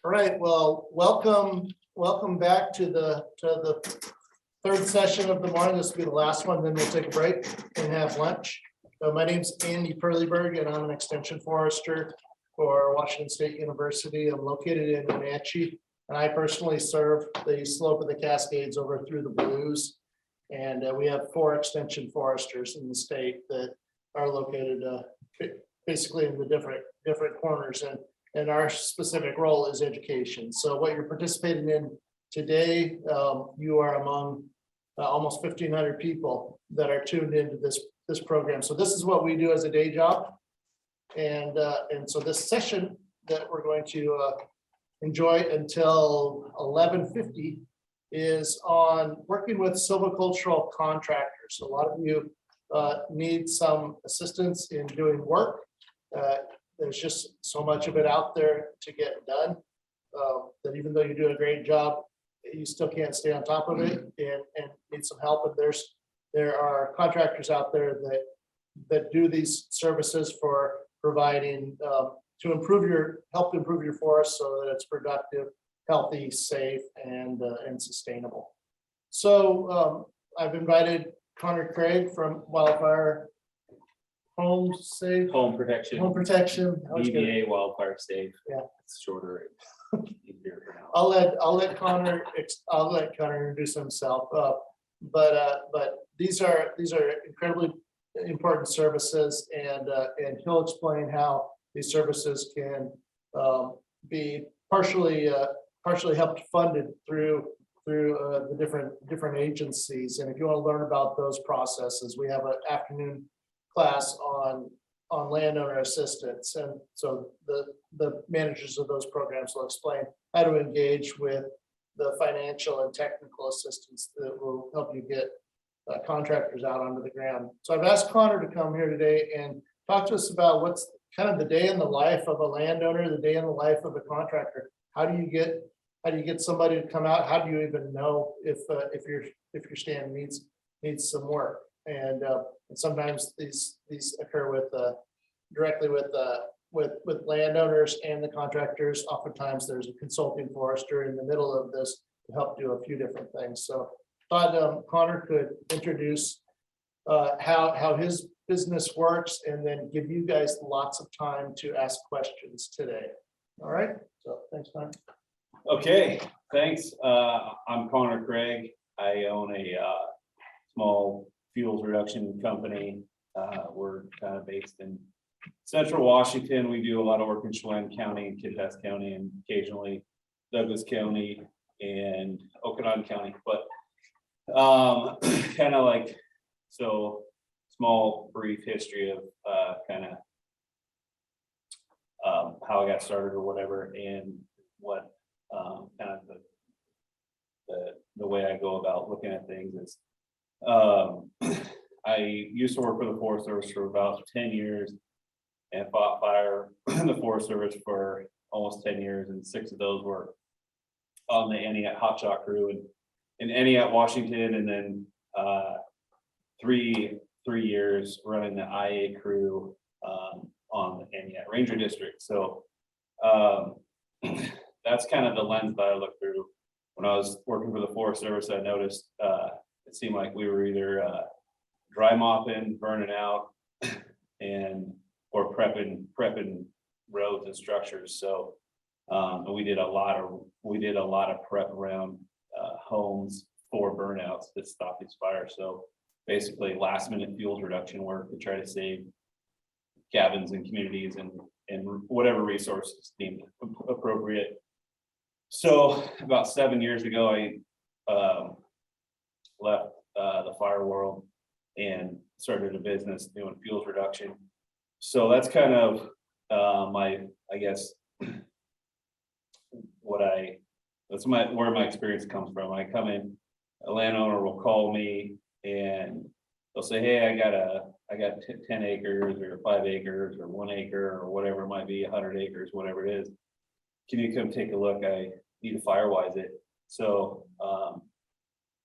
All right, well, welcome back to the third session of the morning. This will be the last one, then we'll take a break and have lunch. My name's Andy Perleyberg, and I'm an extension forester for Washington State University. I'm located in Wenatchee, and I personally serve the slope of the Cascades over through the Blues. And we have 4 extension foresters in the state that are located basically in the different corners, and our specific role is education. So what you're participating in today, you are among almost 1,500 people that are tuned into this program. So this is what we do as a day job. And so this session that we're going to enjoy until 11:50 is on working with silvicultural contractors. A lot of you need some assistance in doing work. There's just so much of it out there to get done that even though you're doing a great job, you still can't stay on top of it and need some help. And there are contractors out there that do these services for providing to help improve your forest so that it's productive, healthy, safe, and sustainable. So I've invited Connor Craig from Wildfire Home Protection. EVA Wildfire Safe. Yeah, it's shorter. Easier for now. I'll let Connor introduce himself. But these are incredibly important services, and he'll explain how these services can be partially helped funded through the different agencies. And if you want to learn about those processes, we have an afternoon class on landowner assistance, and so the managers of those programs will explain how to engage with the financial and technical assistance that will help you get contractors out onto the ground. So I've asked Connor to come here today and talk to us about what's kind of the day in the life of a landowner, the day in the life of a contractor. How do you get somebody to come out? How do you even know if your stand needs some work? And sometimes these occur directly with landowners and the contractors. Oftentimes there's a consulting forester in the middle of this to help do a few different things. So I thought Connor could introduce how his business works, and then give you guys lots of time to ask questions today. All right, so thanks, Connor. Okay, thanks. I'm Connor Craig. I own a small fuels reduction company. We're kind of based in Central Washington. We do a lot of work in Chelan County and Kidderminster County, and occasionally Douglas County and Okanagan County. But kind of like, so small brief history of kind of how I got started or whatever, and what kind of the way I go about looking at things is I used to work for the Forest Service for about 10 years and fought fire in the Forest Service for almost 10 years, and 6 of those were on the Aniat hotshot crew in Aniat, Washington, and then 3 years running the IA crew on the Aniat Ranger District. So that's kind of the lens that I look through. When I was working for the Forest Service, I noticed it seemed like we were either dry mopping, burning out, or prepping roads and structures. So we did a lot of prep around homes for burnouts that stop these fires. So basically last minute fuels reduction work to try to save cabins and communities and whatever resources deemed appropriate. So about 7 years ago, I left the fire world and started a business doing fuels reduction. So that's kind of I guess where my experience comes from. I come in, a landowner will call me and they'll say, hey, I got 10 acres or 5 acres or 1 acre or whatever it might be, 100 acres, whatever it is. Can you come take a look? I need to firewise it. So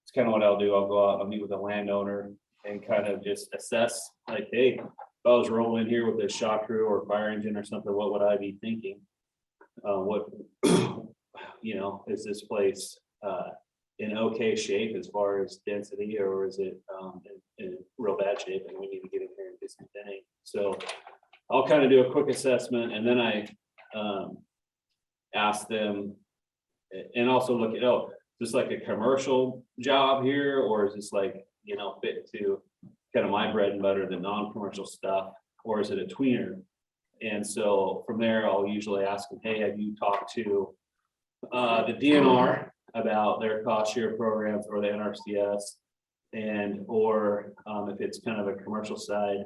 it's kind of what I'll do. I'll go out, I'll meet with a landowner and kind of just assess, like, hey, if I was rolling in here with a shop crew or fire engine or something, what would I be thinking? What is this place in okay shape as far as density, or is it in real bad shape and we need to get in here and do some thinning? So I'll kind of do a quick assessment, and then I ask them, and also look at, just like a commercial job here, or is this like, fit to kind of my bread and butter, the non-commercial stuff, or is it a tweener? And so from there, I'll usually ask them, hey, have you talked to the DNR about their cost share programs or the NRCS? And or if it's kind of a commercial side,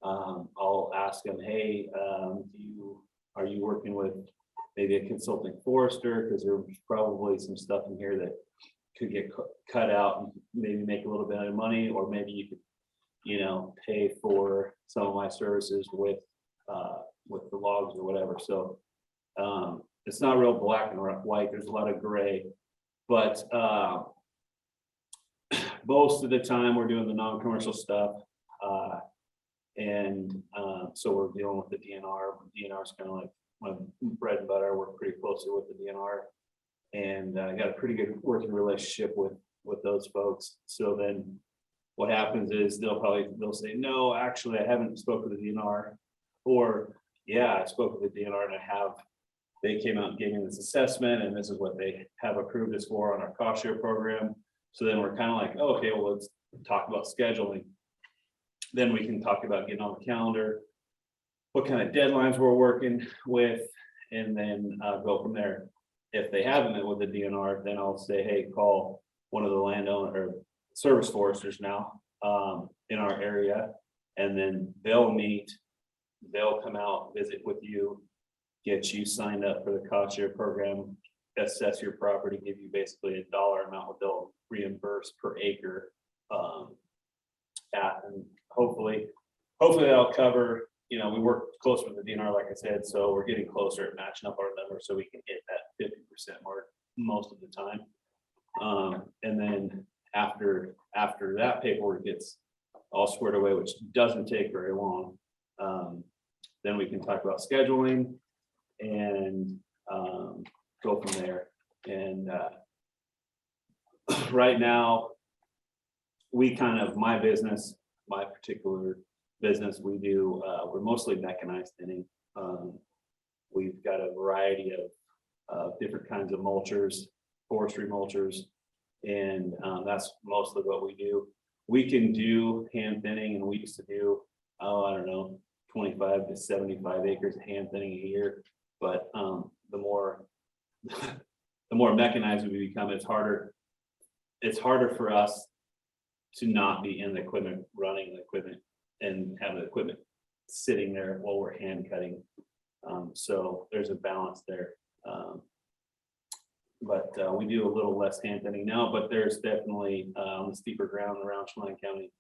I'll ask them, hey, are you working with maybe a consulting forester? Because there's probably some stuff in here that could get cut out and maybe make a little bit of money, or maybe you could, pay for some of my services with the logs or whatever. So it's not real black and white. There's a lot of gray, but most of the time we're doing the non-commercial stuff. So we're dealing with the DNR. DNR is kind of like my bread and butter. I work pretty closely with the DNR, and I got a pretty good working relationship with those folks. So then what happens is they'll say, no, actually I haven't spoken to the DNR, or yeah, I spoke with the DNR and they came out and gave me this assessment, and this is what they have approved us for on our cost share program. So then we're kind of like, oh, okay, well, let's talk about scheduling. Then we can talk about getting on the calendar, what kind of deadlines we're working with, and then go from there. If they haven't met with the DNR, then I'll say, hey, call one of the landowner or service foresters now in our area, and then they'll come out, visit with you, get you signed up for the cost share program, assess your property, give you basically a dollar amount what they'll reimburse per acre. And hopefully that'll cover, we work close with the DNR, like I said, so we're getting closer at matching up our numbers so we can hit that 50% mark most of the time. And then after that paperwork gets all squared away, which doesn't take very long, then we can talk about scheduling and go from there. And right now, my particular business, we're mostly mechanized thinning. We've got a variety of different kinds of mulchers, forestry mulchers, and that's mostly what we do. We can do hand thinning, and we used to do, I don't know, 25 to 75 acres of hand thinning a year. But the more mechanized we become, it's harder for us to not be in the equipment, running the equipment, and have the equipment sitting there while we're hand cutting. So there's a balance there. But we do a little less hand thinning now, but there's definitely on the steeper ground around Chelan County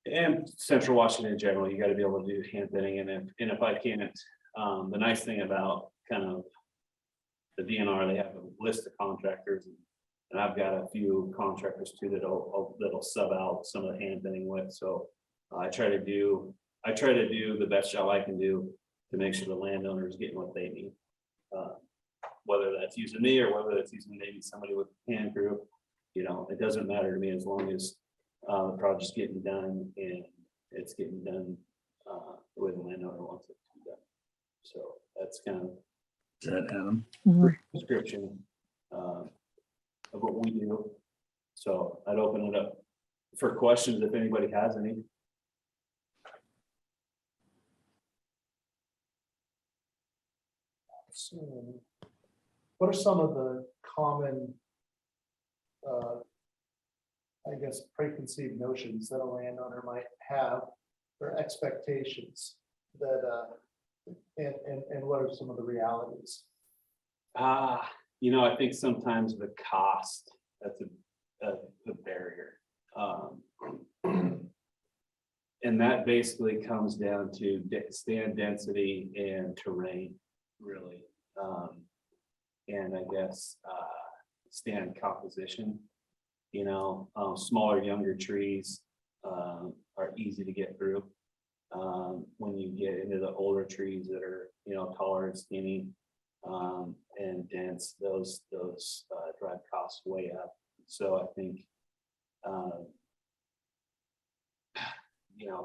and Central Washington in general, you got to be able to do hand thinning. And if I can't, the nice thing about kind of the DNR, they have a list of contractors, and I've got a few contractors too that'll sub out some of the hand thinning with. So I try to do the best job I can do to make sure the landowner is getting what they need. Whether that's using me or whether that's using maybe somebody with a hand crew, it doesn't matter to me as long as the project's getting done and it's getting done the way the landowner wants it to be done. So that's kind of Is that Adam? description of what we do. So I'd open it up for questions if anybody has any. So, what are some of the common, I guess, preconceived notions that a landowner might have or expectations that, and what are some of the realities? I think sometimes the cost, that's a barrier. And that basically comes down to stand density and terrain, really. And I guess stand composition, smaller, younger trees are easy to get through. When you get into the older trees that are, taller and skinny, and dense, those drive costs way up. So I think,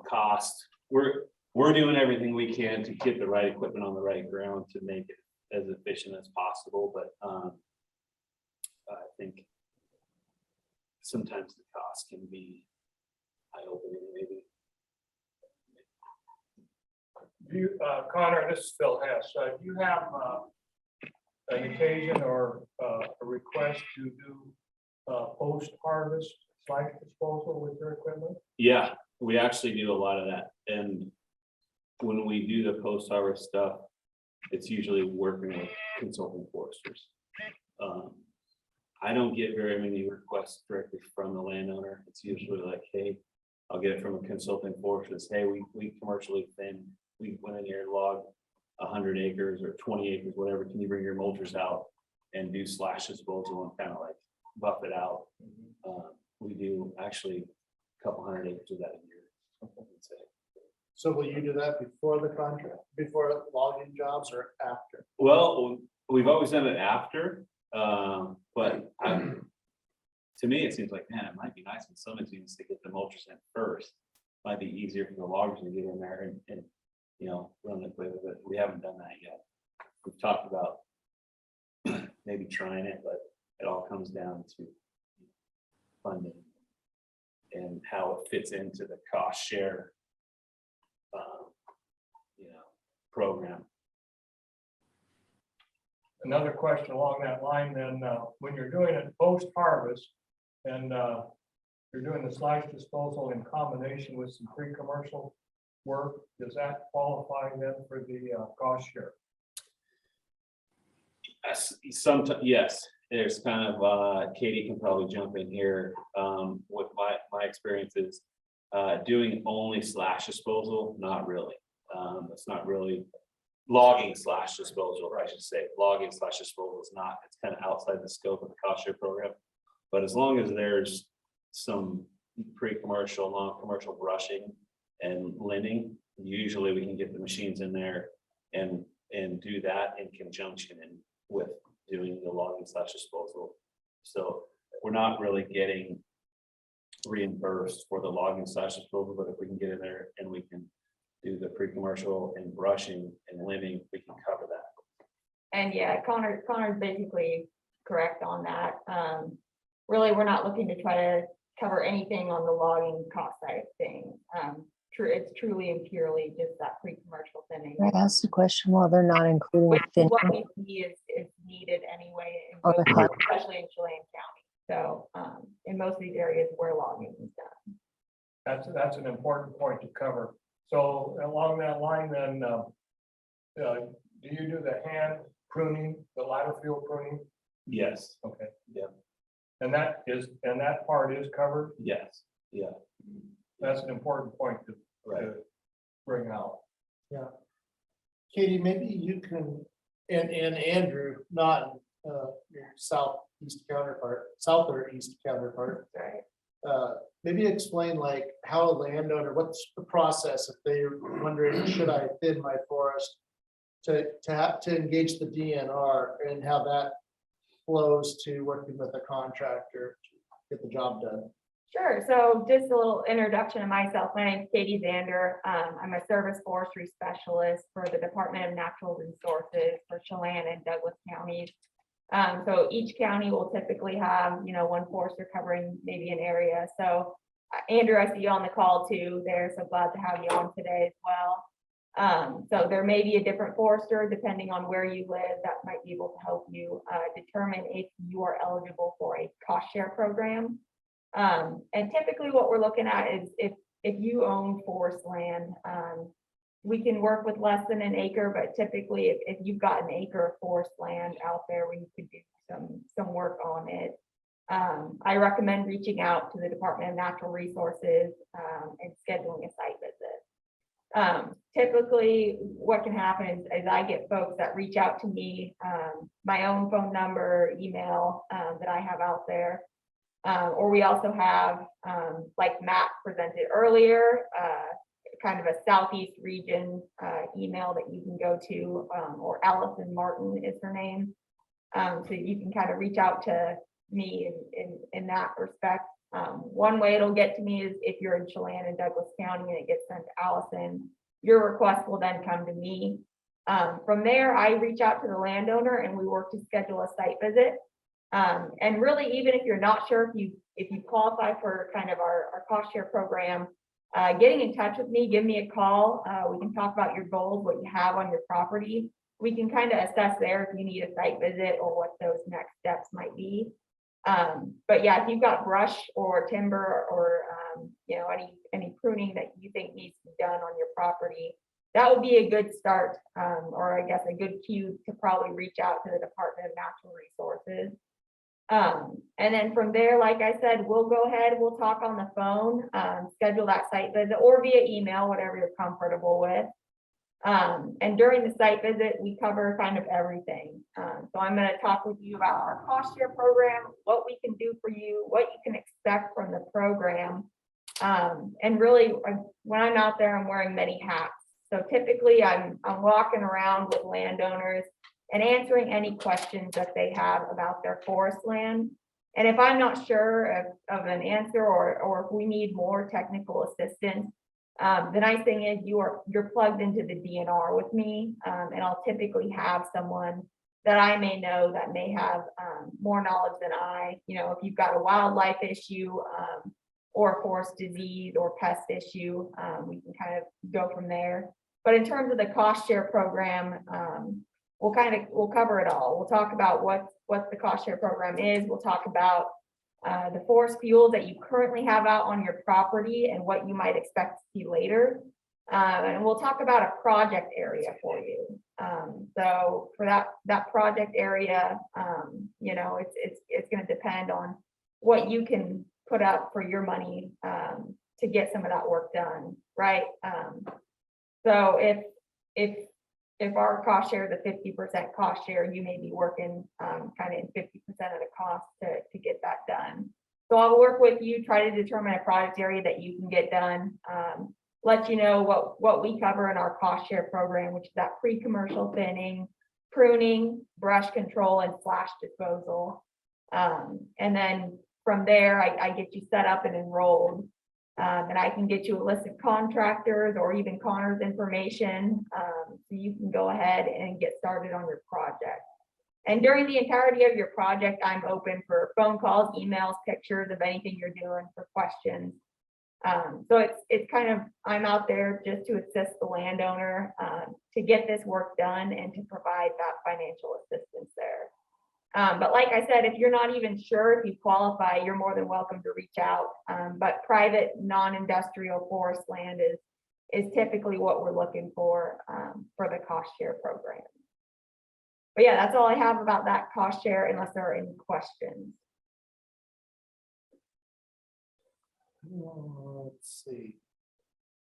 cost, we're doing everything we can to get the right equipment on the right ground to make it as efficient as possible, but I think sometimes the cost can be eye-opening, maybe. Connor, this is Phil Hess. Do you have an occasion or a request to do post-harvest site disposal with your equipment? Yeah, we actually do a lot of that. And when we do the post-harvest stuff, it's usually working with consulting foresters. I don't get very many requests directly from the landowner. It's usually like, hey, I'll get it from a consulting forester. It's, hey, we commercially thin. We went in here and logged 100 acres or 20 acres, whatever. Can you bring your mulchers out and do slash disposal and kind of like buff it out? We do actually a couple hundred acres of that a year. I would say. So will you do that before the contract, before logging jobs or after? Well, we've always done it after, but to me, it seems like, man, it might be nice in some instances to get the mulchers in first. Might be easier for the loggers to get in there and run the play with it. We haven't done that yet. We've talked about maybe trying it, but it all comes down to funding and how it fits into the cost share program. Another question along that line, then, when you're doing it post-harvest and you're doing the slice disposal in combination with some pre-commercial work, does that qualify then for the cost share? Sometimes, yes. There's kind of Katie can probably jump in here. With my experiences, doing only slash disposal, not really. It's not really logging slash disposal, I should say. Logging slash disposal is not, it's kind of outside the scope of the cost share program. But as long as there's some pre-commercial, non-commercial brushing and linding, usually we can get the machines in there and do that in conjunction with doing the logging slash disposal. So we're not really getting reimbursed for the logging slash disposal, but if we can get in there and we can do the pre-commercial and brushing and linding, we can cover that. And yeah, Connor's basically correct on that. Really, we're not looking to try to cover anything on the logging cost side of things. It's truly and purely just that pre-commercial thinning. I asked the question while they're not including Which thinning what we see is needed anyway, on the cut. especially in Chelan County. So in most of these areas where logging is done. That's an important point to cover. So along that line, then, do you do the hand pruning, the ladder field pruning? Yes. Okay. Yeah. And that part is covered. Yes. Yeah. That's an important point to bring out. Yeah. Katie, maybe you can, and Andrew, not your south or east counterpart. Right. Maybe explain like how a landowner, what's the process if they're wondering, should I thin my forest to engage the DNR and how that flows to working with a contractor to get the job done. Sure. So just a little introduction of myself. My name is Katie Zander. I'm a service forestry specialist for the Department of Natural Resources for Chelan and Douglas counties. So each county will typically have, one forester covering maybe an area. So Andrew, I see you on the call too there. So glad to have you on today as well. So there may be a different forester depending on where you live that might be able to help you determine if you are eligible for a cost share program. And typically what we're looking at is if you own forest land, we can work with less than an acre, but typically if you've got an acre of forest land out there where you could do some work on it, I recommend reaching out to the Department of Natural Resources and scheduling a site visit. Typically what can happen is I get folks that reach out to me, my own phone number, email that I have out there. Or we also have, like Matt presented earlier, kind of a Southeast region email that you can go to, or Allison Martin is her name. So you can kind of reach out to me in that respect. One way it'll get to me is if you're in Chelan and Douglas County and it gets sent to Allison, your request will then come to me. From there, I reach out to the landowner and we work to schedule a site visit. And really, even if you're not sure if you qualify for kind of our cost share program, getting in touch with me, give me a call. We can talk about your goals, what you have on your property. We can kind of assess there if you need a site visit or what those next steps might be. But yeah, if you've got brush or timber or you know, any pruning that you think needs to be done on your property, that would be a good start, or I guess a good cue to probably reach out to the Department of Natural Resources. And then from there, like I said, we'll go ahead, we'll talk on the phone, schedule that site visit or via email, whatever you're comfortable with. And during the site visit, we cover kind of everything. So I'm going to talk with you about our cost share program, what we can do for you, what you can expect from the program. And really, when I'm out there, I'm wearing many hats. So typically I'm walking around with landowners and answering any questions that they have about their forest land. And if I'm not sure of an answer or if we need more technical assistance, the nice thing is you're plugged into the DNR with me, and I'll typically have someone that I may know that may have more knowledge than I. You know, if you've got a wildlife issue or a forest disease or pest issue, we can kind of go from there. But in terms of the cost share program, we'll cover it all. We'll talk about what the cost share program is. We'll talk about the forest fuels that you currently have out on your property and what you might expect to see later. And we'll talk about a project area for you. So for that project area, you know, it's going to depend on what you can put up for your money to get some of that work done, right? So if our cost share is a 50% cost share, you may be working kind of in 50% of the cost to get that done. So I'll work with you, try to determine a project area that you can get done. Let you know what we cover in our cost share program, which is that pre-commercial thinning, pruning, brush control, and slash disposal. And then from there, I get you set up and enrolled. And I can get you a list of contractors or even Connor's information, so you can go ahead and get started on your project. And during the entirety of your project, I'm open for phone calls, emails, pictures of anything you're doing, for questions. So it's kind of, I'm out there just to assist the landowner to get this work done and to provide that financial assistance there. But like I said, if you're not even sure if you qualify, you're more than welcome to reach out. But private non-industrial forest land is typically what we're looking for the cost share program. But yeah, that's all I have about that cost share, unless there are any questions. Let's see.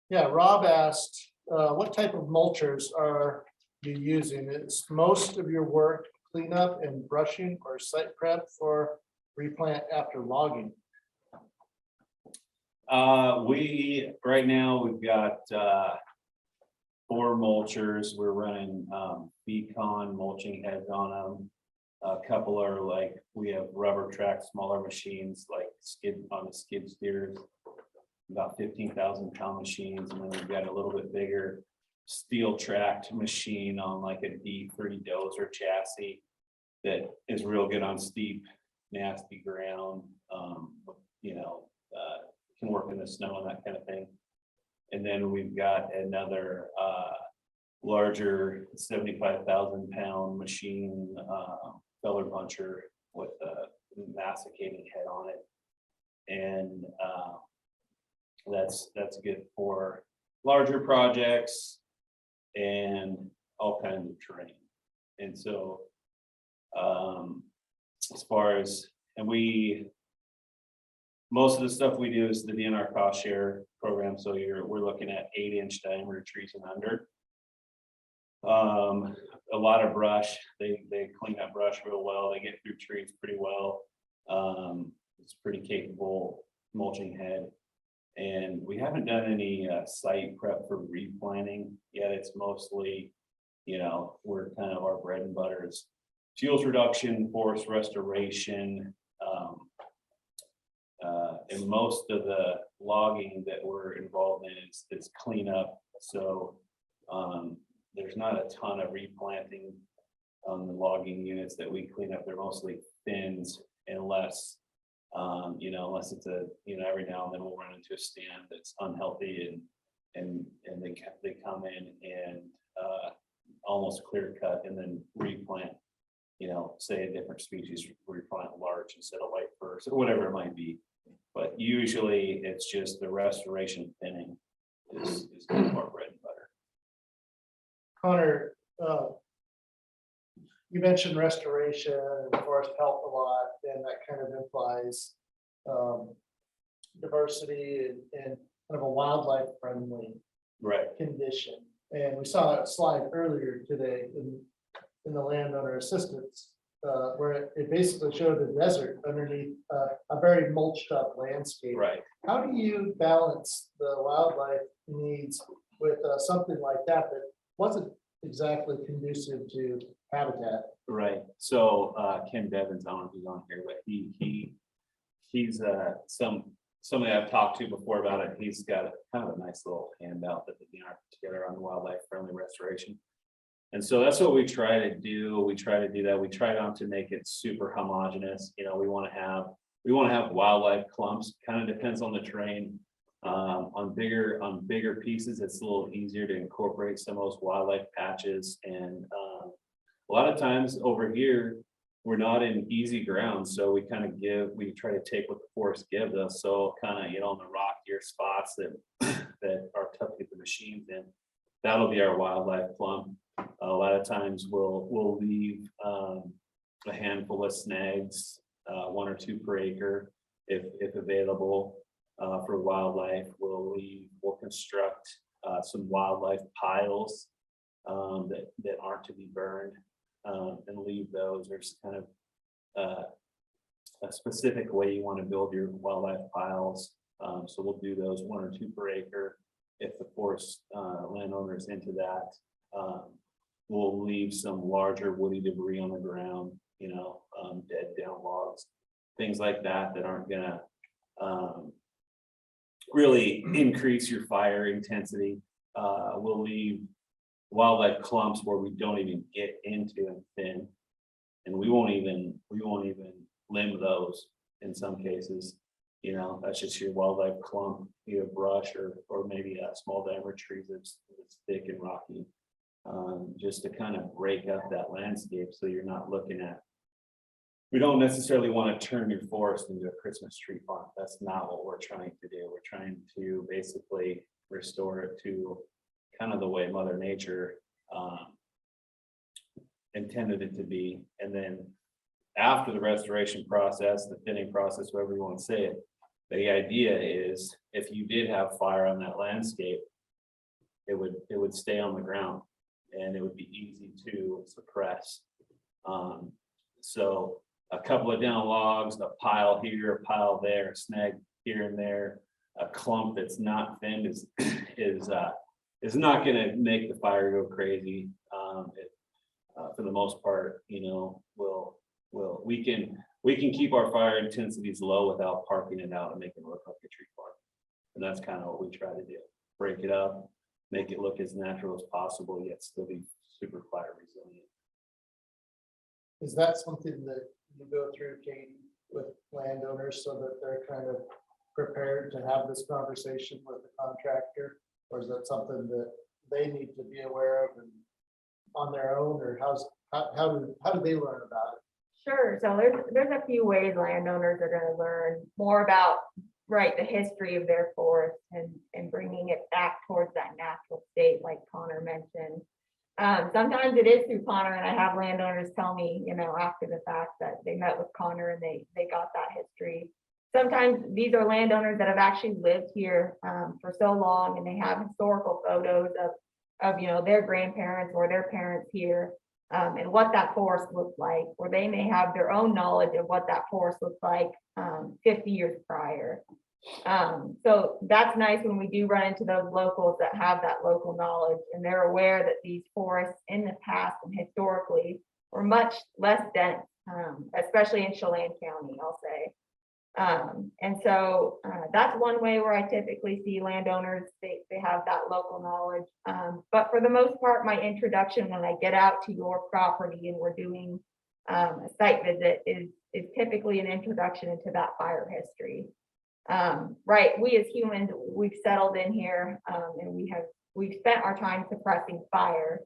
Yeah, Rob asked, what type of mulchers are you using? Is most of your work cleanup and brushing or site prep for replant after logging? Right now we've got 4 mulchers. We're running Beacon mulching heads on them. A couple are like, we have rubber track, smaller machines like on the skid steers, about 15,000 pound machines, and then we've got a little bit bigger steel tracked machine on like a D3 dozer chassis that is real good on steep, nasty ground. You know, can work in the snow and that kind of thing. And then we've got another larger 75,000 pound machine, feller buncher with a masticating head on it. And that's good for larger projects and all kinds of terrain. And so as far as, and most of the stuff we do is the DNR cost share program. So we're looking at 8-inch diameter trees and under. A lot of brush, they clean up brush real well. They get through trees pretty well. It's pretty capable mulching head. And we haven't done any site prep for replanting yet. It's mostly, you know, we're kind of, our bread and butter is fuels reduction, forest restoration, and most of the logging that we're involved in is cleanup. So there's not a ton of replanting on the logging units that we clean up. They're mostly thins, unless unless it's every now and then we'll run into a stand that's unhealthy and they come in and almost clear cut and then replant, say a different species, replant large instead of white firs or whatever it might be. But usually it's just the restoration thinning is kind of our bread and butter. Connor, you mentioned restoration and forest health a lot, and that kind of implies diversity and kind of a wildlife friendly Right. condition. And we saw a slide earlier today in the landowner assistance, where it basically showed the desert underneath a very mulched up landscape. Right. How do you balance the wildlife needs with something like that wasn't exactly conducive to habitat? Right. So Ken Devins, I don't know if he's on here, but he's somebody I've talked to before about it. He's got kind of a nice little handout that they put together on wildlife friendly restoration. And so that's what we try to do. We try to do that. We try not to make it super homogeneous. We want to have wildlife clumps. Kind of depends on the terrain. On bigger pieces, it's a little easier to incorporate some of those wildlife patches. And a lot of times over here, we're not in easy ground. So we try to take what the forest gives us. So kind of, on the rockier spots that are tough to get the machines in, that'll be our wildlife clump. A lot of times we'll leave a handful of snags, 1 or 2 per acre, if available. For wildlife, we'll construct some wildlife piles that aren't to be burned, and leave those. There's kind of a specific way you want to build your wildlife piles. So we'll do those 1 or 2 per acre. If the forest landowner's into that, we'll leave some larger woody debris on the ground, dead down logs, things like that aren't gonna really increase your fire intensity. We'll leave wildlife clumps where we don't even get into and thin, and we won't even limb those in some cases. That's just your wildlife clump, either brush or maybe a small diameter tree that's thick and rocky, just to kind of break up that landscape. So you're not looking at. We don't necessarily want to turn your forest into a Christmas tree farm. That's not what we're trying to do. We're trying to basically restore it to kind of the way Mother Nature intended it to be. And then after the restoration process, the thinning process, whatever you want to say it, the idea is if you did have fire on that landscape, it would stay on the ground and it would be easy to suppress. So a couple of down logs, a pile here, a pile there, a snag here and there, a clump that's not thinned is not going to make the fire go crazy. For the most part, we can keep our fire intensities low without parking it out and making it look like a tree farm. And that's kind of what we try to do. Break it up, make it look as natural as possible, yet still be super fire resilient. Is that something that you go through, Katie, with landowners so that they're kind of prepared to have this conversation with the contractor? Or is that something that they need to be aware of and on their own, or how do they learn about it? Sure. So there's a few ways landowners are going to learn more about the history of their forest and bringing it back towards that natural state, like Connor mentioned. Sometimes it is through Connor, and I have landowners tell me, after the fact that they met with Connor and they got that history. Sometimes these are landowners that have actually lived here for so long, and they have historical photos of their grandparents or their parents here, and what that forest looked like, or they may have their own knowledge of what that forest looked like 50 years prior. So that's nice when we do run into those locals that have that local knowledge, and they're aware that these forests in the past and historically much less dense, especially in Chelan County, I'll say. And so that's one way where I typically see landowners, they have that local knowledge. But for the most part, my introduction when I get out to your property and we're doing a site visit is typically an introduction into that fire history. Right, we as humans, we've settled in here and we've spent our time suppressing fire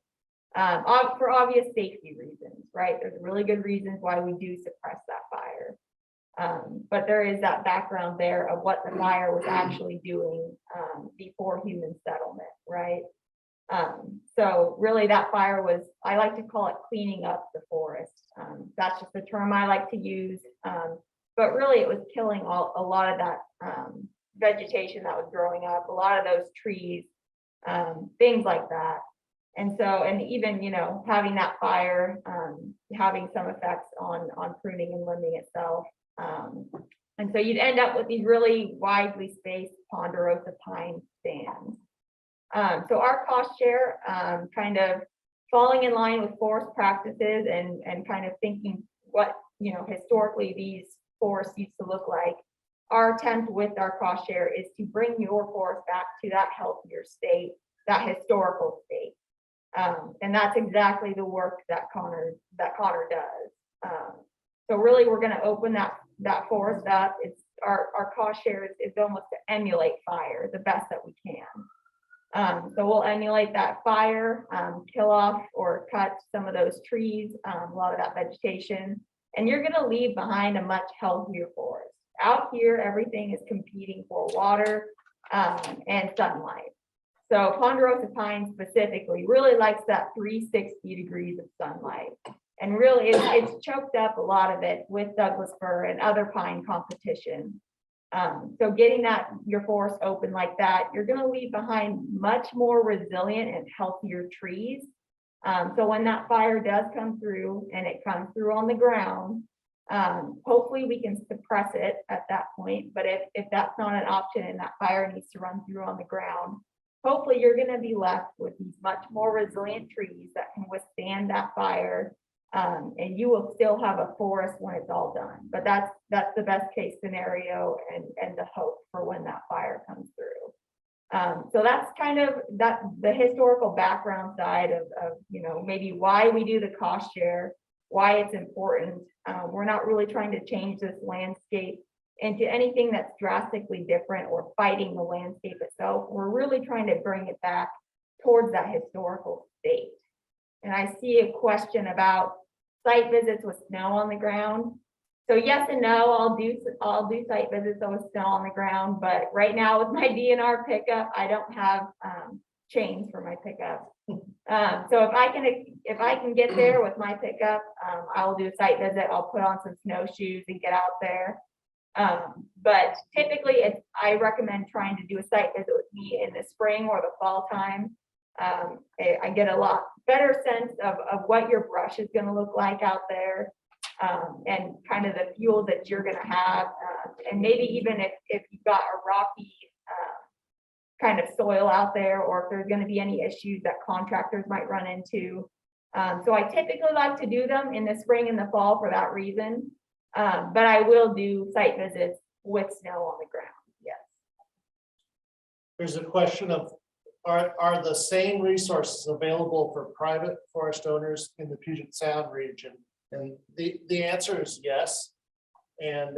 for obvious safety reasons, right? There's really good reasons why we do suppress that fire. But there is that background there of what the fire was actually doing before human settlement, right? So really that fire was, I like to call it cleaning up the forest. That's just the term I like to use. But really it was killing a lot of that vegetation that was growing up, a lot of those trees, things like that. And so, and even, you know, having that fire, having some effects on pruning and limbing itself. And so you'd end up with these really widely spaced ponderosa pine stands. So our cost share, kind of falling in line with forest practices and kind of thinking what, you know, historically these forests used to look like. Our attempt with our cost share is to bring your forest back to that healthier state, that historical state. And that's exactly the work that Connor does. So really, we're going to open that forest up. It's our cost share is almost to emulate fire the best that we can. So we'll emulate that fire, kill off or cut some of those trees, a lot of that vegetation, and you're going to leave behind a much healthier forest. Out here, everything is competing for water and sunlight. So ponderosa pine specifically really likes that 360 degrees of sunlight. And really it's choked up a lot of it with Douglas fir and other pine competition. So getting your forest open like that, you're going to leave behind much more resilient and healthier trees. So when that fire does come through and it comes through on the ground, hopefully we can suppress it at that point. But if that's not an option and that fire needs to run through on the ground, hopefully you're going to be left with these much more resilient trees that can withstand that fire. And you will still have a forest when it's all done. But that's the best case scenario and the hope for when that fire comes through. So that's kind of the historical background side of you know, maybe why we do the cost share, why it's important. We're not really trying to change this landscape into anything that's drastically different or fighting the landscape itself. We're really trying to bring it back towards that historical state. And I see a question about site visits with snow on the ground. So yes and no, I'll do site visits with snow on the ground, but right now with my DNR pickup, I don't have chains for my pickup. So if I can get there with my pickup, I'll do a site visit. I'll put on some snowshoes and get out there. But typically I recommend trying to do a site visit with me in the spring or the fall time. I get a lot better sense of what your brush is going to look like out there, and kind of the fuel that you're going to have, and maybe even if you've got a rocky kind of soil out there, or if there's going to be any issues that contractors might run into. So I typically like to do them in the spring and the fall for that reason, but I will do site visits with snow on the ground. Yes. There's a question of, are the same resources available for private forest owners in the Puget Sound region? And the answer is yes. And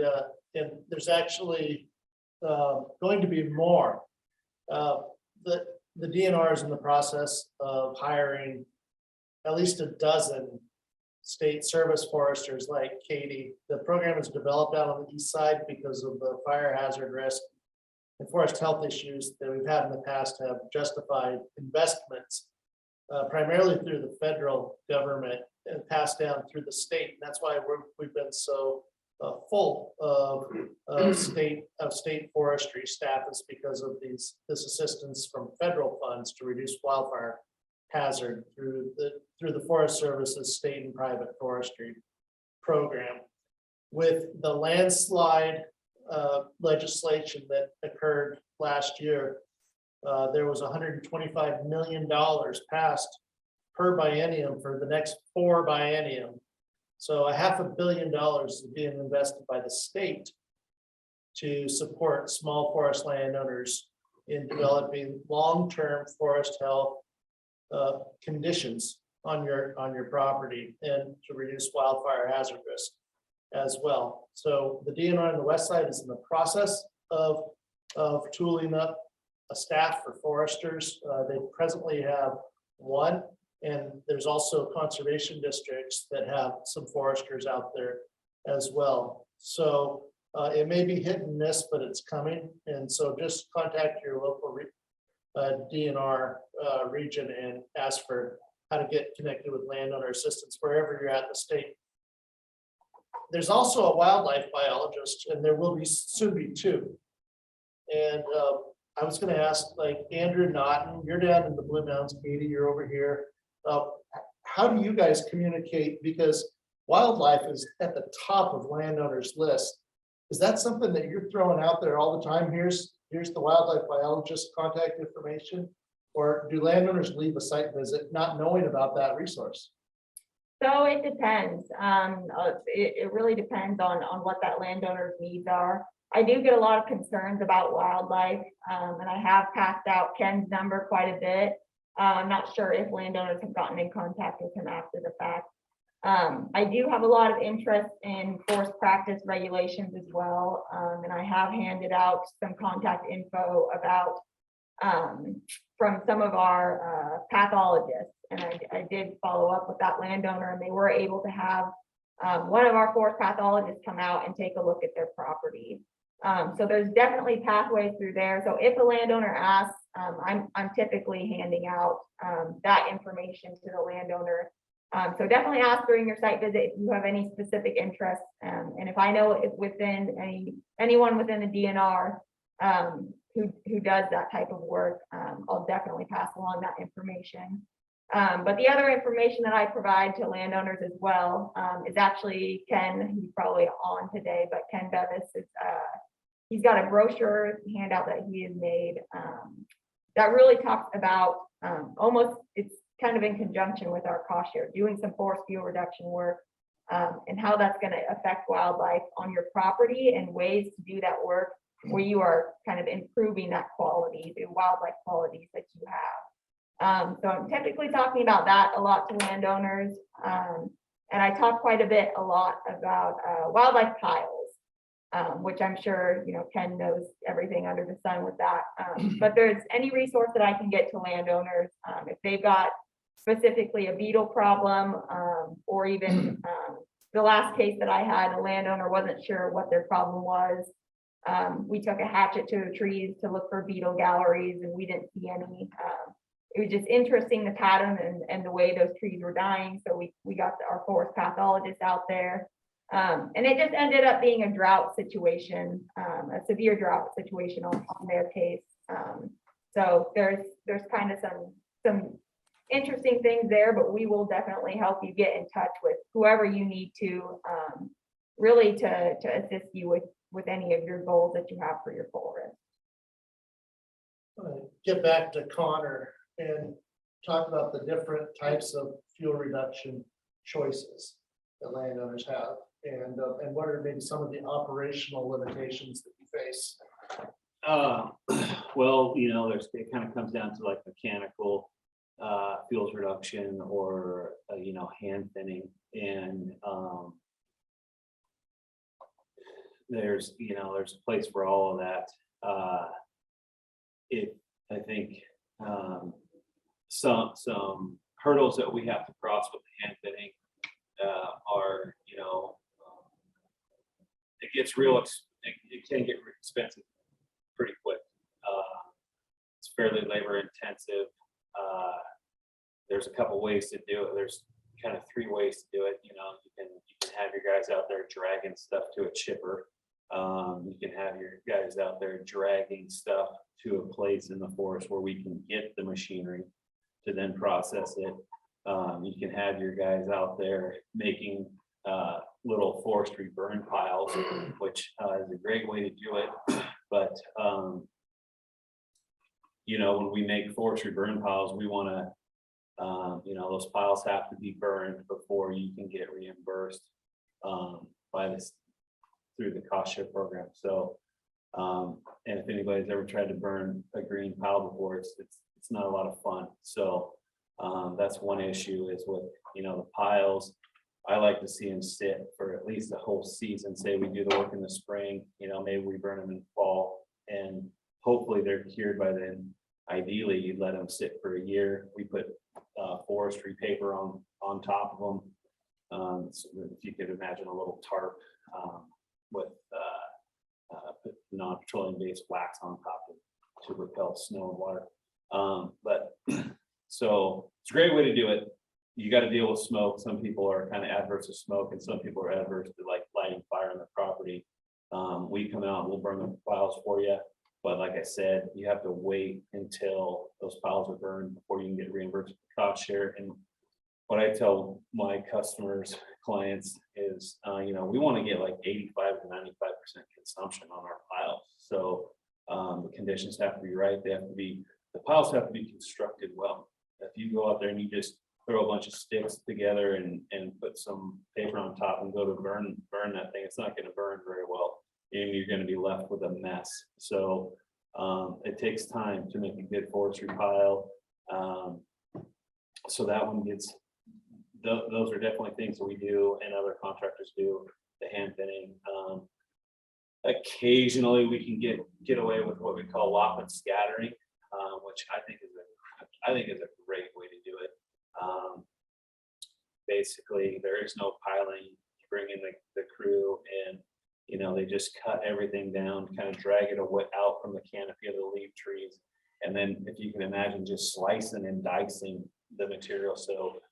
there's actually going to be more. The DNR is in the process of hiring at least a dozen state service foresters like Katie. The program is developed out on the east side because of the fire hazard risk and forest health issues that we've had in the past have justified investments primarily through the federal government and passed down through the state. And that's why we've been so full of state forestry staff, is because of this assistance from federal funds to reduce wildfire hazard through the Forest Service's state and private forestry program. With the landslide legislation that occurred last year, there was $125 million passed per biennium for the next 4 biennium So $500 million is being invested by the state to support small forest landowners in developing long-term forest health conditions on your property and to reduce wildfire hazard risk as well. So the DNR on the west side is in the process of tooling up a staff for foresters. They presently have one, and there's also conservation districts that have some foresters out there as well. So it may be hit and miss, but it's coming. And so just contact your local DNR region and ask for how to get connected with landowner assistance wherever you're at in the state. There's also a wildlife biologist, and there will be soon be two. And I was going to ask, like, Andrew Naughton, you're down in the Blue Mountains, Katie, you're over here. How do you guys communicate? Because wildlife is at the top of landowners' list. Is that something that you're throwing out there all the time? Here's the wildlife biologist contact information, or do landowners leave a site visit not knowing about that resource? So it depends. It really depends on what that landowner's needs are. I do get a lot of concerns about wildlife, and I have passed out Ken's number quite a bit. I'm not sure if landowners have gotten in contact with him after the fact. I do have a lot of interest in forest practice regulations as well, and I have handed out some contact info about from some of our pathologists, and I did follow up with that landowner, and they were able to have one of our forest pathologists come out and take a look at their property. So there's definitely pathways through there. So if a landowner asks, I'm typically handing out that information to the landowner. So definitely ask during your site visit if you have any specific interest. And if I know if within anyone within the DNR who does that type of work, I'll definitely pass along that information. But the other information that I provide to landowners as well is actually Ken. He's probably on today, but Ken Bevis is he's got a brochure handout that he has made that really talks about almost, it's kind of in conjunction with our cost share, doing some forest fuel reduction work and how that's going to affect wildlife on your property and ways to do that work where you are kind of improving that quality, the wildlife qualities that you have. So I'm typically talking about that a lot to landowners. And I talk quite a lot about wildlife piles, which I'm sure, Ken knows everything under the sun with that. But there's any resource that I can get to landowners, if they've got specifically a beetle problem, or even the last case that I had, a landowner wasn't sure what their problem was. We took a hatchet to the trees to look for beetle galleries, and we didn't see any. It was just interesting, the pattern and the way those trees were dying. So we got our forest pathologist out there. And it just ended up being a drought situation, a severe drought situation on their case. So there's kind of some interesting things there, but we will definitely help you get in touch with whoever you need to, really to assist you with any of your goals that you have for your forest. Get back to Connor and talk about the different types of fuel reduction choices that landowners have, and what are maybe some of the operational limitations that you face? Well, it kind of comes down to like mechanical fuels reduction or hand thinning, and there's a place for all of that. I think some hurdles that we have to cross with the hand thinning are, it gets it can get expensive pretty quick. It's fairly labor intensive. There's a couple ways to do it. There's kind of three ways to do it. You can have your guys out there dragging stuff to a chipper. You can have your guys out there dragging stuff to a place in the forest where we can get the machinery to then process it. You can have your guys out there making little forestry burn piles, which is a great way to do it. But when we make forestry burn piles, we want to You know, those piles have to be burned before you can get reimbursed by this through the cost share program. So, and if anybody's ever tried to burn a green pile before, it's not a lot of fun. So that's one issue is with, you know, the piles. I like to see them sit for at least a whole season. Say we do the work in the spring, you know, maybe we burn them in fall, and hopefully they're cured by then. Ideally, you'd let them sit for a year. We put forestry paper on top of them. So if you could imagine a little tarp with put non-petroleum based wax on top of it to repel snow and water. But so it's a great way to do it. You got to deal with smoke. Some people are kind of adverse to smoke, and some people are adverse to like lighting fire on their property. We come out and we'll burn the piles for you. But like I said, you have to wait until those piles are burned before you can get reimbursed for cost share. And what I tell my customers, clients is, you know, we want to get like 85 to 95% consumption on our piles. So the conditions have to be right. They have to be, the piles have to be constructed well. If you go out there and you just throw a bunch of sticks together and put some paper on top and go to burn that thing, it's not going to burn very well. And you're going to be left with a mess. So it takes time to make a good forestry pile. So that one gets, those are definitely things that we do and other contractors do, the hand thinning. Occasionally we can get away with what we call lop and scattering, which I think is a great way to do it. Basically, there is no piling. You bring in the crew, and you know, they just cut everything down, kind of drag it out from the canopy of the leaf trees. And then if you can imagine just slicing and dicing the material. So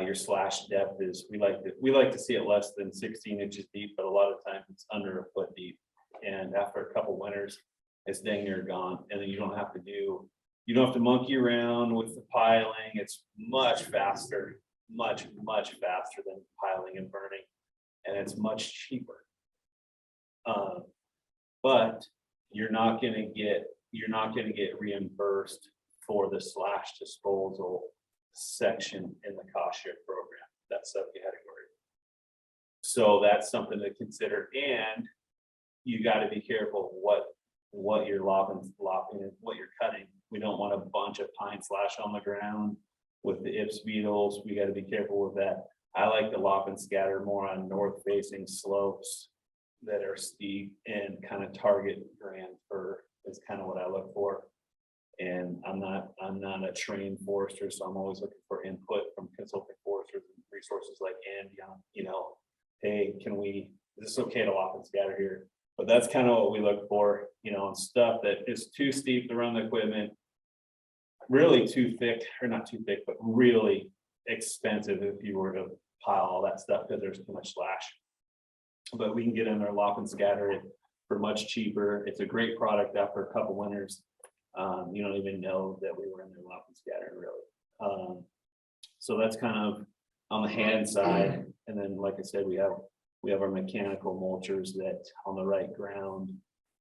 your slash depth is, we like to see it less than 16 inches deep, but a lot of times it's under a foot deep. And after a couple winters, it's dang near gone. And then you don't have to monkey around with the piling. It's much faster, much faster than piling and burning. And it's much cheaper. But you're not going to get reimbursed for the slash disposal section in the cost share program, that subcategory. So that's something to consider, and you got to be careful what you're lopping and what you're cutting. We don't want a bunch of pine slash on the ground with the Ips beetles. We got to be careful with that. I like to lop and scatter more on north facing slopes that are steep and kind of target grand fir is kind of what I look for. And I'm not a trained forester, so I'm always looking for input from consulting foresters and resources like Andy on, you know, hey, is this okay to lop and scatter here? But that's kind of what we look for, you know, and stuff that is too steep to run the equipment, really too thick, or not too thick, but really expensive if you were to pile all that stuff because there's too much slash. But we can get in there, lop and scatter it for much cheaper. It's a great product after a couple winters. You don't even know that we were in there lop and scattering really. So that's kind of on the hand side. And then, like I said, we have our mechanical mulchers that on the right ground,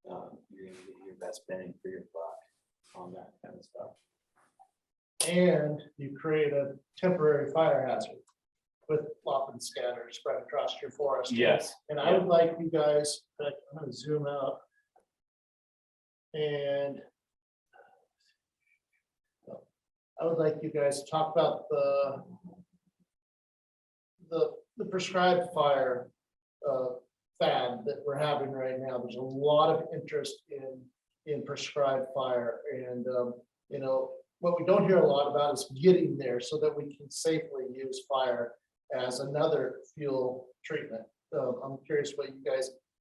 you're gonna get your best bang for your buck on that kind of stuff. And you create a temporary fire hazard with lop and scatter spread across your forest. Yes. And I would like you guys, I'm gonna zoom out. And I would like you guys to talk about the prescribed fire fad that we're having right now. There's a lot of interest in prescribed fire, and you know, what we don't hear a lot about is getting there so that we can safely use fire as another fuel treatment. So I'm curious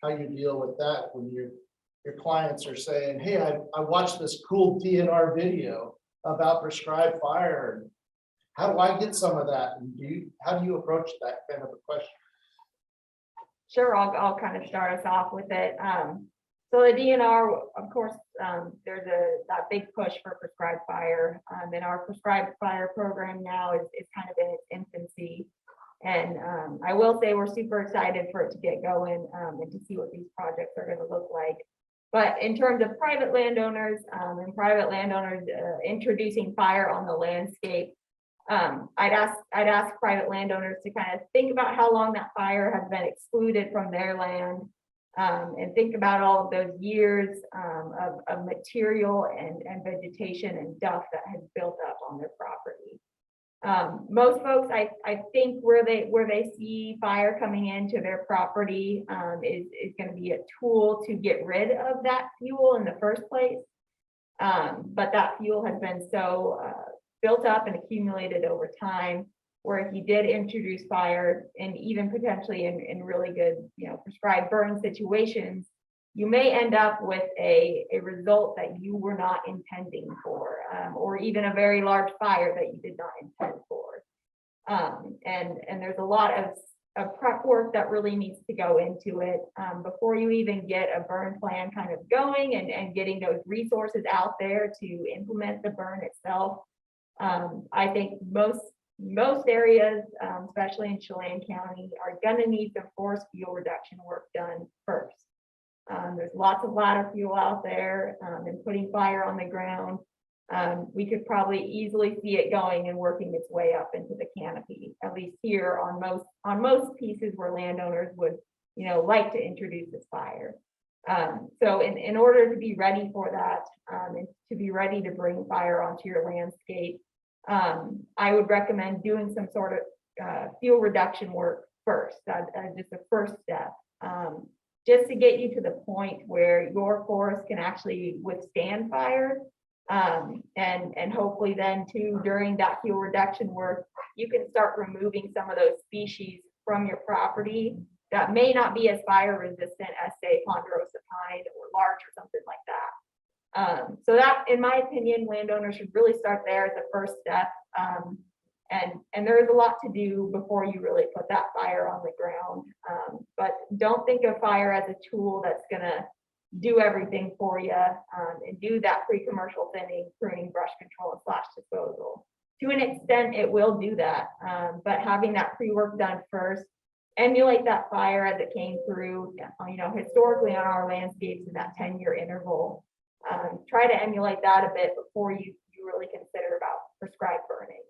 how you deal with that when your clients are saying, hey, I watched this cool DNR video about prescribed fire, and how do I get some of that? And how do you approach that kind of a question? Sure, I'll kind of start us off with it. So the DNR, of course, there's that big push for prescribed fire. And our prescribed fire program now is kind of in its infancy. And I will say we're super excited for it to get going and to see what these projects are going to look like. But in terms of private landowners introducing fire on the landscape, I'd ask private landowners to kind of think about how long that fire has been excluded from their land. And think about all of those years of material and vegetation and dust that has built up on their property. Most folks, I think where they see fire coming into their property is going to be a tool to get rid of that fuel in the first place. But that fuel has been so built up and accumulated over time, where if you did introduce fire, and even potentially in really good, prescribed burn situations, you may end up with a result that you were not intending for, or even a very large fire that you did not intend for. And there's a lot of prep work that really needs to go into it before you even get a burn plan kind of going and getting those resources out there to implement the burn itself. I think most areas, especially in Chelan County, are going to need some forest fuel reduction work done first. There's lots of ladder fuel out there, and putting fire on the ground. We could probably easily see it going and working its way up into the canopy, at least here on most pieces where landowners would, like to introduce this fire. So in order to be ready for that, and to be ready to bring fire onto your landscape, I would recommend doing some sort of fuel reduction work first, just a first step, just to get you to the point where your forest can actually withstand fire. And hopefully then too, during that fuel reduction work, you can start removing some of those species from your property that may not be as fire resistant as, say, ponderosa pine or larch or something like that. So that, in my opinion, landowners should really start there as a first step. And there is a lot to do before you really put that fire on the ground. But don't think of fire as a tool that's gonna do everything for you, and do that pre-commercial thinning, pruning, brush control, and slash disposal. To an extent, it will do that, but having that pre-work done first, emulate that fire as it came through, historically on our landscapes in that 10-year interval. Try to emulate that a bit before you really consider about prescribed burning.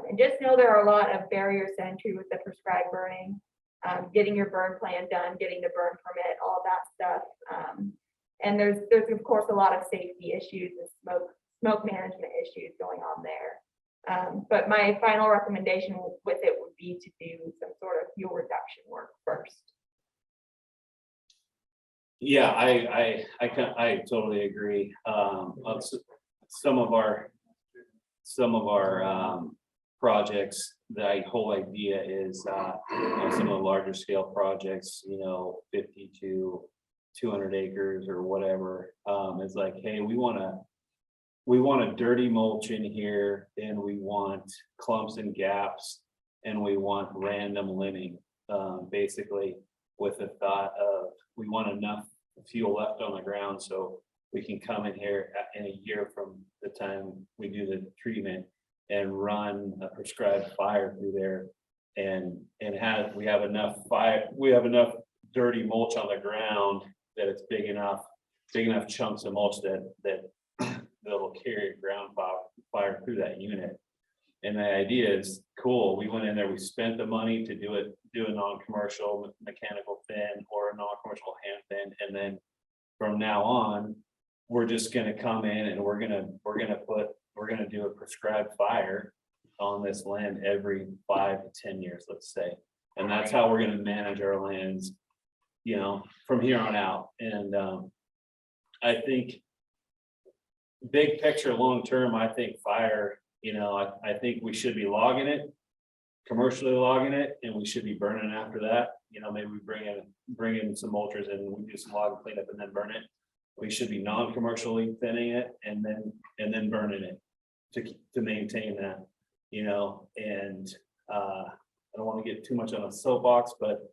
And just know there are a lot of barriers to entry with the prescribed burning, getting your burn plan done, getting the burn permit, all that stuff. And there's of course a lot of safety issues and smoke management issues going on there. But my final recommendation with it would be to do some sort of fuel reduction work first. Yeah, I totally agree. Some of our projects, the whole idea is some of the larger scale projects, 50 to 200 acres or whatever, is like, hey, we want a dirty mulch in here, and we want clumps and gaps, and we want random limbing, basically with the thought of we want enough fuel left on the ground so we can come in here in a year from the time we do the treatment and run a prescribed fire through there, and we have enough dirty mulch on the ground that it's big enough chunks of mulch that'll carry ground fire through that unit. And the idea is cool. We went in there, we spent the money to do a non-commercial mechanical thin or a non-commercial hand thin, and then from now on, we're just gonna come in and we're gonna do a prescribed fire on this land every 5 to 10 years, let's say. And that's how we're gonna manage our lands, from here on out. And I think big picture, long term, I think fire, I think we should be logging it, commercially logging it, and we should be burning after that. Maybe we bring in some mulchers and we do some log cleanup and then burn it. We should be non-commercially thinning it and then burning it to maintain that, and I don't want to get too much on a soapbox, but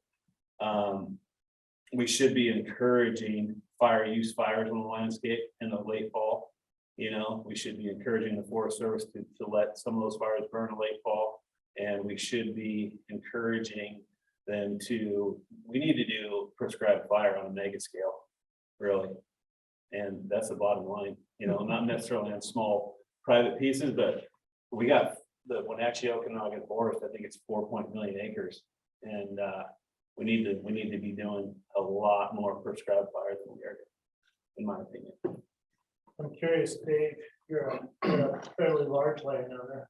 we should be encouraging fires on the landscape in the late fall. We should be encouraging the Forest Service to let some of those fires burn in late fall. And we should be encouraging them we need to do prescribed fire on a mega scale, really. And that's the bottom line, not necessarily on small private pieces, but we got the Wenatchee Okanagan Forest, I think it's 4 million acres. And we need to be doing a lot more prescribed fire than we are, in my opinion. I'm curious, Dave, you're a fairly large landowner,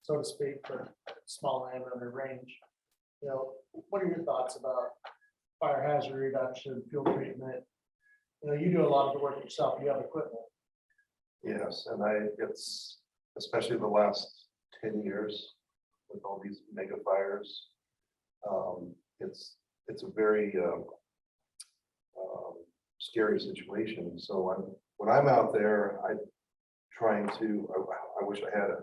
so to speak, for small landowner range. You know, what are your thoughts about fire hazard reduction, fuel treatment? You know, you do a lot of the work yourself, you have equipment. Yes, and it's especially the last 10 years with all these mega fires. It's a very scary situation. So when I'm out there, I wish I had a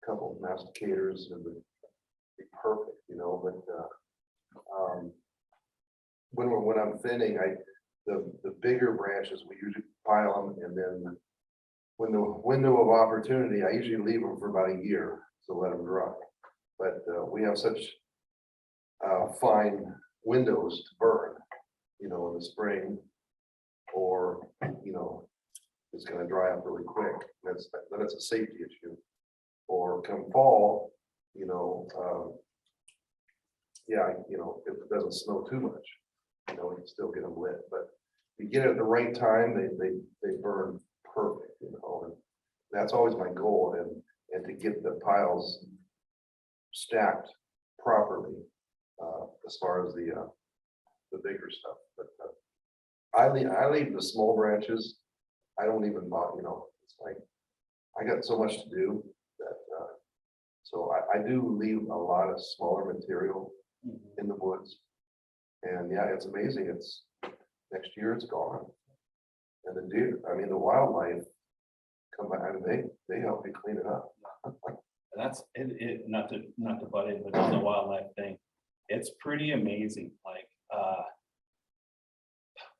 couple of masticators and would be perfect, you know, but when I'm thinning, the bigger branches, we usually pile them, and then when the window of opportunity, I usually leave them for about a year to let them dry. But we have such fine windows to burn, you know, in the spring, or, you know, it's gonna dry up really quick. Then it's a safety issue. Or come fall, you know, yeah, you know, if it doesn't snow too much, you know, you can still get them lit. But you get it at the right time, they burn perfect, you know, and that's always my goal, and to get the piles stacked properly, as far as the bigger stuff. But I leave the small branches. I don't even bother, you know, it's like I got so much to do that so I do leave a lot of smaller material in the woods. And yeah, it's amazing. It's next year it's gone. And the deer, I mean, the wildlife come by and they help me clean it up. And that's not to butt in, but on the wildlife thing, it's pretty amazing. Like,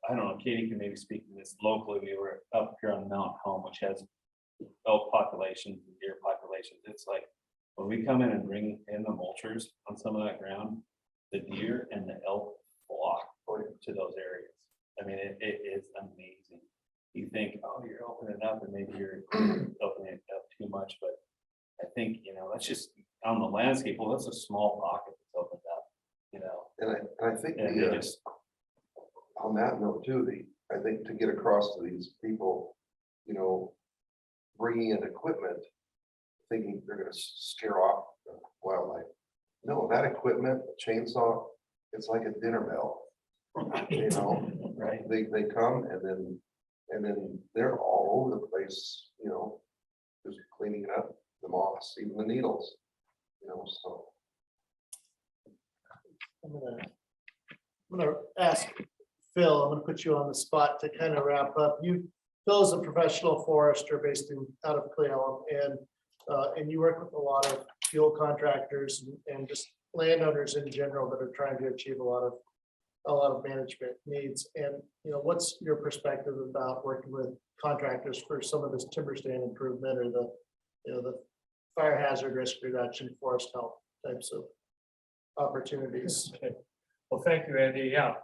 I don't know, Katie can maybe speak to this. Locally, we were up here on Mount Home, which has elk populations and deer populations. It's like, when we come in and bring in the mulchers on some of that ground, the deer and the elk flock to those areas. I mean, it is amazing. You think, oh, you're opening it up, and maybe you're opening it up too much, but I think, you know, that's just on the landscape. Well, that's a small pocket that's opened up, you know. And I think And they just, on that note too, I think to get across to these people, you know, bringing in equipment, thinking they're going to scare off the wildlife. No, that equipment, a chainsaw, it's like a dinner bell. You know, right? They come and then they're all over the place. You know, just cleaning it up, the moss, even the needles. You know, so I'm gonna ask Phil, I'm gonna put you on the spot to kind of wrap up. Phil is a professional forester based out of Cle Elum, and you work with a lot of fuel contractors and just landowners in general that are trying to achieve a lot of management needs. And, you know, what's your perspective about working with contractors for some of this timber stand improvement, or the fire hazard risk reduction, forest health types of opportunities? Okay. Well, thank you, Andy. Yeah.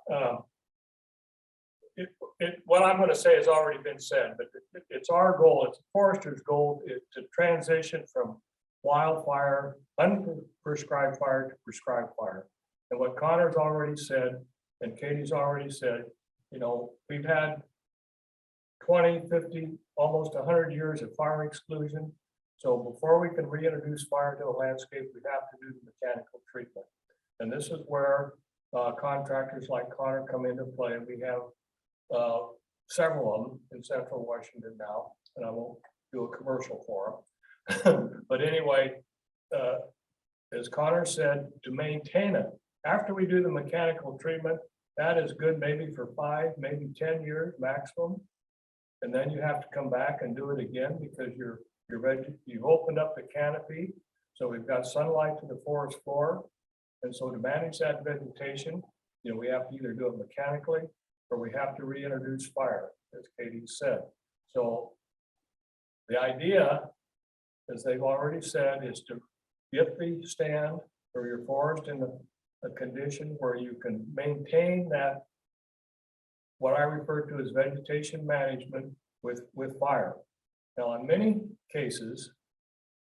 What I'm going to say has already been said, but it's our goal, it's the forester's goal, is to transition from wildfire, unprescribed fire to prescribed fire. And what Connor's already said, and Katie's already said, you know, we've had 20, 50, almost 100 years of fire exclusion. So before we can reintroduce fire to the landscape, we have to do the mechanical treatment. And this is where contractors like Connor come into play. We have several of them in central Washington now, and I won't do a commercial for them. But anyway, as Connor said, to maintain it, after we do the mechanical treatment, that is good maybe for 5, maybe 10 years maximum. And then you have to come back and do it again because you're ready. You've opened up the canopy. So we've got sunlight to the forest floor. And so to manage that vegetation, you know, we have to either do it mechanically or we have to reintroduce fire, as Katie said. So the idea, as they've already said, is to get the stand or your forest in a condition where you can maintain that, what I refer to as vegetation management with fire. Now, in many cases,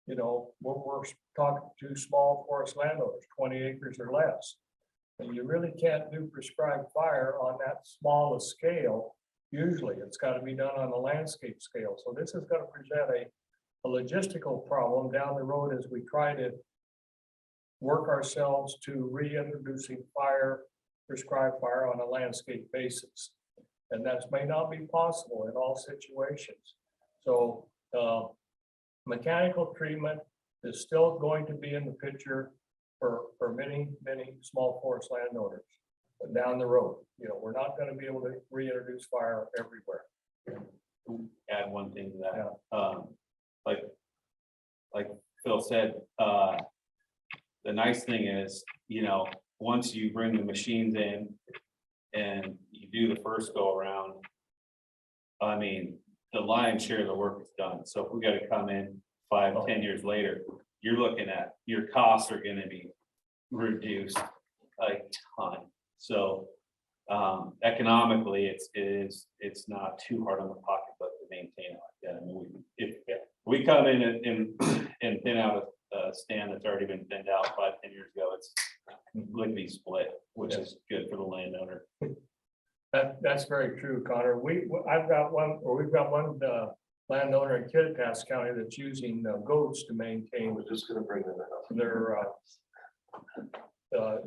you know, we're talking to small forest landowners, 20 acres or less. And you really can't do prescribed fire on that small a scale. Usually, it's got to be done on a landscape scale. So this is going to present a logistical problem down the road as we try to work ourselves to reintroducing fire, prescribed fire on a landscape basis. And that may not be possible in all situations. So mechanical treatment is still going to be in the picture for many small forest landowners. But down the road, you know, we're not going to be able to reintroduce fire everywhere. Add one thing to that. Like Phil said, the nice thing is, you know, once you bring the machines in and you do the first go around, I mean, the lion's share of the work is done. So if we got to come in 5-10 years later, you're looking at your costs are going to be reduced a ton. So economically, it's not too hard on the pocketbook to maintain it like that. I mean, if we come in and thin out a stand that's already been thinned out 5-10 years ago, it's lickety split, which is good for the landowner. That's very true, Connor. We've got one landowner in Kittitas County that's using goats to I maintain was just gonna bring that up. their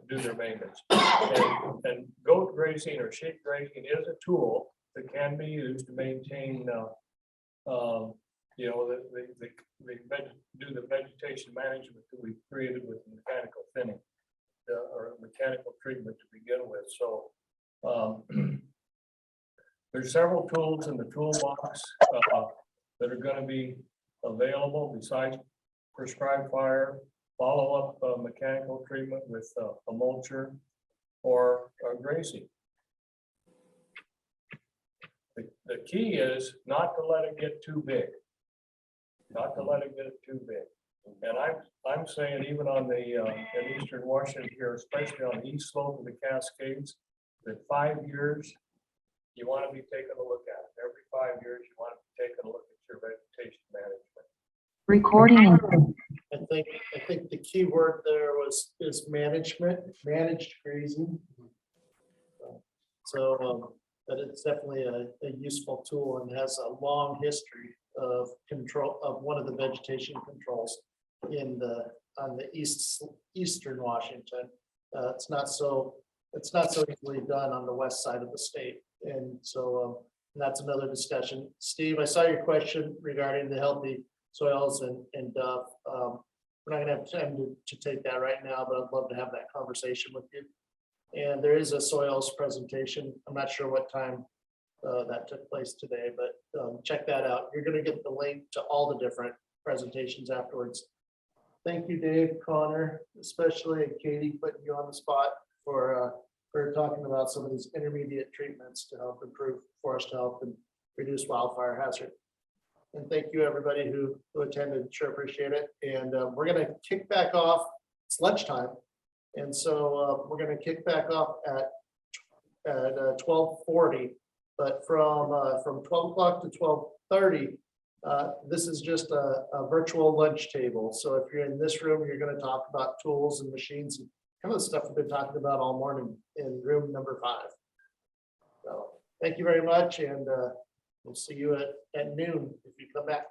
do their maintenance. And goat grazing or sheep grazing is a tool that can be used to maintain, you know, do the vegetation management that we created with mechanical thinning or mechanical treatment to begin with. So there's several tools in the toolbox that are going to be available besides prescribed fire, follow-up mechanical treatment with a mulcher or grazing. The key is not to let it get too big. Not to let it get too big. And I'm saying even on the in eastern Washington here, especially on the east slope of the Cascades, that 5 years, you want to be taking a look at it. Every 5 years, you want to be taking a look at your vegetation management. Recording. I think the key word there is management, managed grazing. So, but it's definitely a useful tool and has a long history of control of one of the vegetation controls on the eastern Washington. It's not so easily done on the west side of the state. And so that's another discussion. Steve, I saw your question regarding the healthy soils and we're not gonna have time to take that right now, but I'd love to have that conversation with you. And there is a soils presentation. I'm not sure what time that took place today, but check that out. You're gonna get the link to all the different presentations afterwards. Thank you, Dave, Connor, especially Katie, putting you on the spot for talking about some of these intermediate treatments to help improve forest health and reduce wildfire hazard. And thank you, everybody who attended. Sure appreciate it. And we're going to kick back off. It's lunchtime. And so we're going to kick back off at 12:40. But from 12 o'clock to 12:30, this is just a virtual lunch table. So if you're in this room, you're going to talk about tools and machines and kind of the stuff we've been talking about all morning in room number 5. So thank you very much. And we'll see you at noon if you come back.